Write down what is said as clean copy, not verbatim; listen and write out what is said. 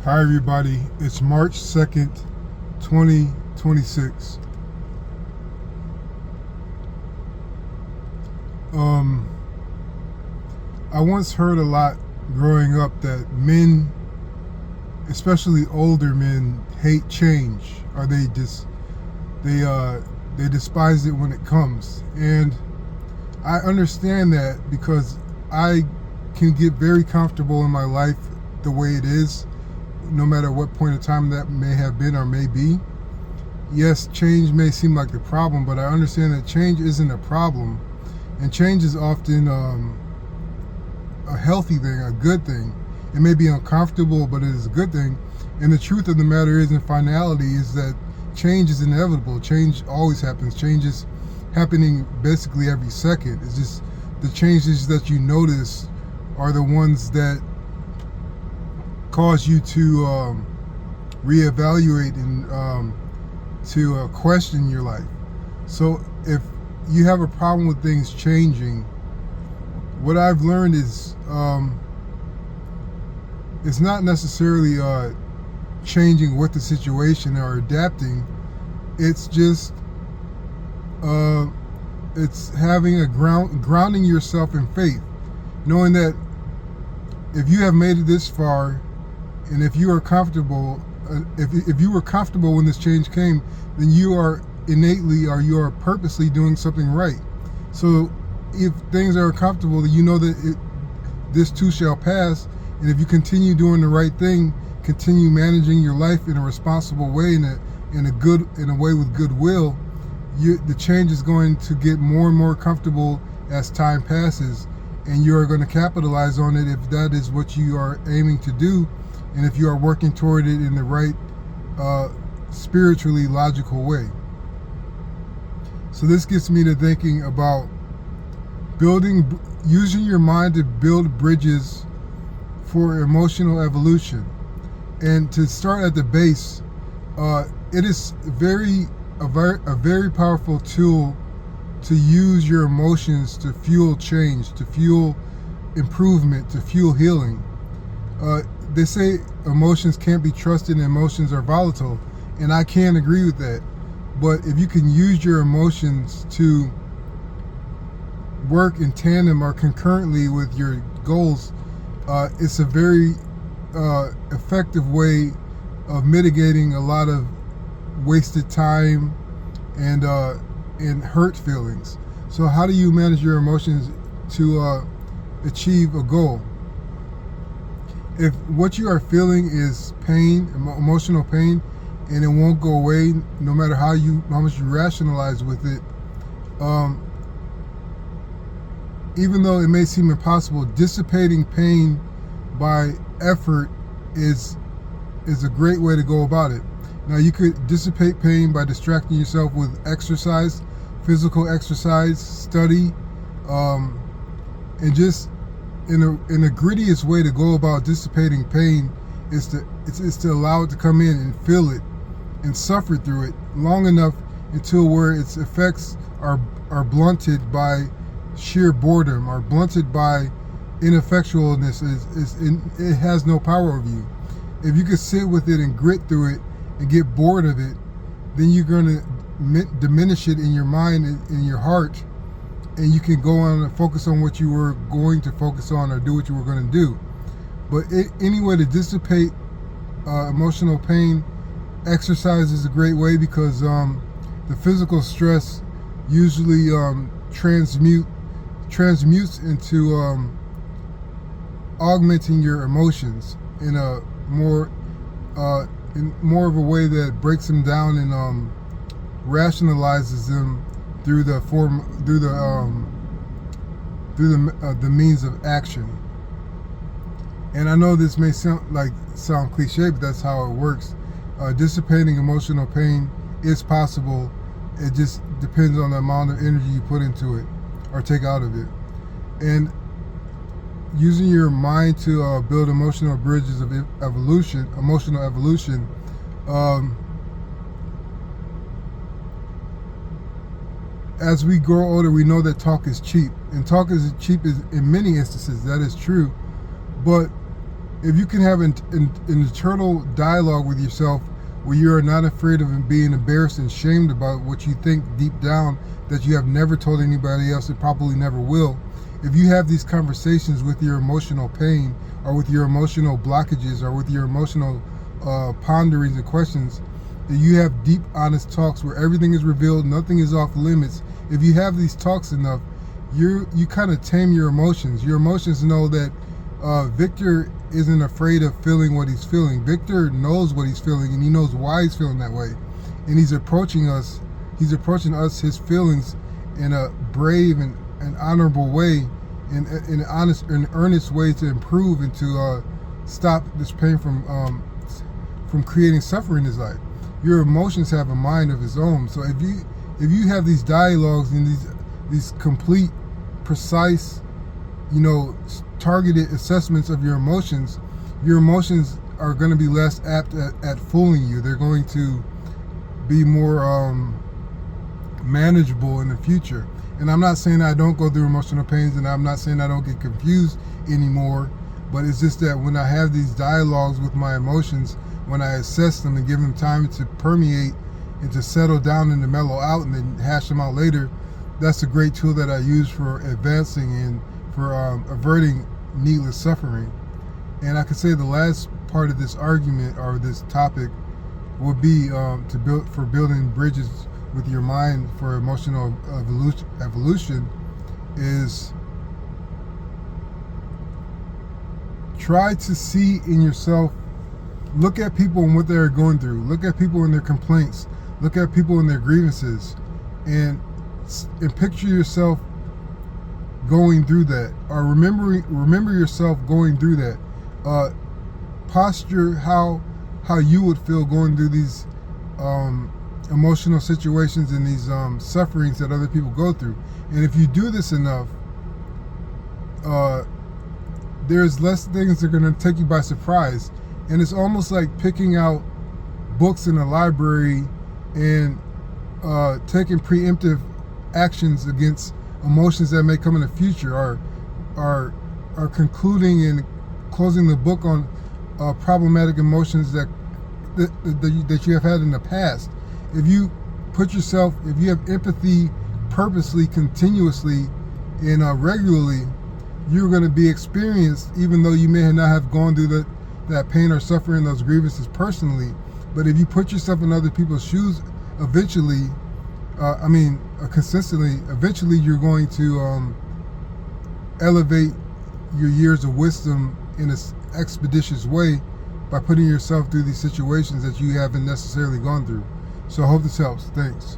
Hi everybody, it's March 2nd, 2026. I once heard a lot growing up that men, especially older men, hate change, or they despise it when it comes. And I understand that because I can get very comfortable in my life the way it is, no matter what point of time that may have been or may be. Yes, change may seem like the problem, but I understand that change isn't a problem, and change is often a healthy thing, a good thing. It may be uncomfortable, but it is a good thing. And the truth of the matter is, in finality, is that change is inevitable. Change always happens. Change is happening basically every second. It's just the changes that you notice are the ones that cause you to reevaluate and to question your life. So if you have a problem with things changing, what I've learned is it's not necessarily changing with the situation or adapting. It's just it's having a grounding yourself in faith, knowing that if you have made it this far, and if you are comfortable, if you were comfortable when this change came, then you are innately or you are purposely doing something right. So if things are comfortable, then you know that this too shall pass. And if you continue doing the right thing, continue managing your life in a responsible way, in a way with goodwill, the change is going to get more and more comfortable as time passes, and you are going to capitalize on it if that is what you are aiming to do, and if you are working toward it in the right spiritually logical way. So this gets me to thinking about using your mind to build bridges for emotional evolution. And to start at the base, it is a very powerful tool to use your emotions to fuel change, to fuel improvement, to fuel healing. They say emotions can't be trusted and emotions are volatile, and I can't agree with that. But if you can use your emotions to work in tandem or concurrently with your goals, it's a very effective way of mitigating a lot of wasted time and hurt feelings. So how do you manage your emotions to achieve a goal? If what you are feeling is pain, emotional pain, and it won't go away no matter how much you rationalize with it, even though it may seem impossible, dissipating pain by effort is a great way to go about it. Now, you could dissipate pain by distracting yourself with exercise, physical exercise, study, and just in the grittiest way to go about dissipating pain is to allow it to come in and feel it and suffer through it long enough until where its effects are blunted by sheer boredom, or blunted by ineffectualness. It has no power over you. If you could sit with it and grit through it and get bored of it, then you're going to diminish it in your mind and in your heart, and you can go on and focus on what you were going to focus on or do what you were going to do. But any way to dissipate emotional pain, exercise is a great way, because the physical stress usually transmutes into augmenting your emotions in a more of a way that breaks them down and rationalizes them through the means of action. And I know this may sound cliche, but that's how it works. Dissipating emotional pain is possible. It just depends on the amount of energy you put into it or take out of it. And using your mind to build emotional bridges of emotional evolution, as we grow older, we know that talk is cheap, and talk is cheap in many instances. That is true, but if you can have an internal dialogue with yourself where you are not afraid of being embarrassed and shamed about what you think deep down that you have never told anybody else and probably never will, if you have these conversations with your emotional pain or with your emotional blockages or with your emotional ponderings and questions, that you have deep, honest talks where everything is revealed, nothing is off limits. If you have these talks enough, you kind of tame your emotions. Your emotions know that Victor isn't afraid of feeling what he's feeling. Victor knows what he's feeling, and he knows why he's feeling that way. And he's approaching us, his feelings, in a brave and honorable way, in an honest and earnest way to improve and to stop this pain from creating suffering in his life. Your emotions have a mind of its own. So if you have these dialogues and these complete, precise, targeted assessments of your emotions are going to be less apt at fooling you. They're going to be more manageable in the future. And I'm not saying I don't go through emotional pains, and I'm not saying I don't get confused anymore, but it's just that when I have these dialogues with my emotions, when I assess them and give them time to permeate and to settle down and to mellow out and then hash them out later, that's a great tool that I use for advancing and for averting needless suffering. And I could say the last part of this argument or this topic would be building bridges with your mind for emotional evolution is try to see in yourself, look at people and what they're going through, look at people and their complaints, look at people and their grievances, and picture yourself going through that, or remember yourself going through that. Posture how you would feel going through these emotional situations and these sufferings that other people go through. And if you do this enough, there's less things that are going to take you by surprise. And it's almost like picking out books in a library and taking preemptive actions against emotions that may come in the future, or concluding and closing the book on problematic emotions that you have had in the past. If you have empathy purposely, continuously, and regularly, you're going to be experienced, even though you may not have gone through that pain or suffering, those grievances personally. But if you put yourself in other people's shoes, eventually, consistently, eventually you're going to elevate your years of wisdom in an expeditious way by putting yourself through these situations that you haven't necessarily gone through. So I hope this helps. Thanks.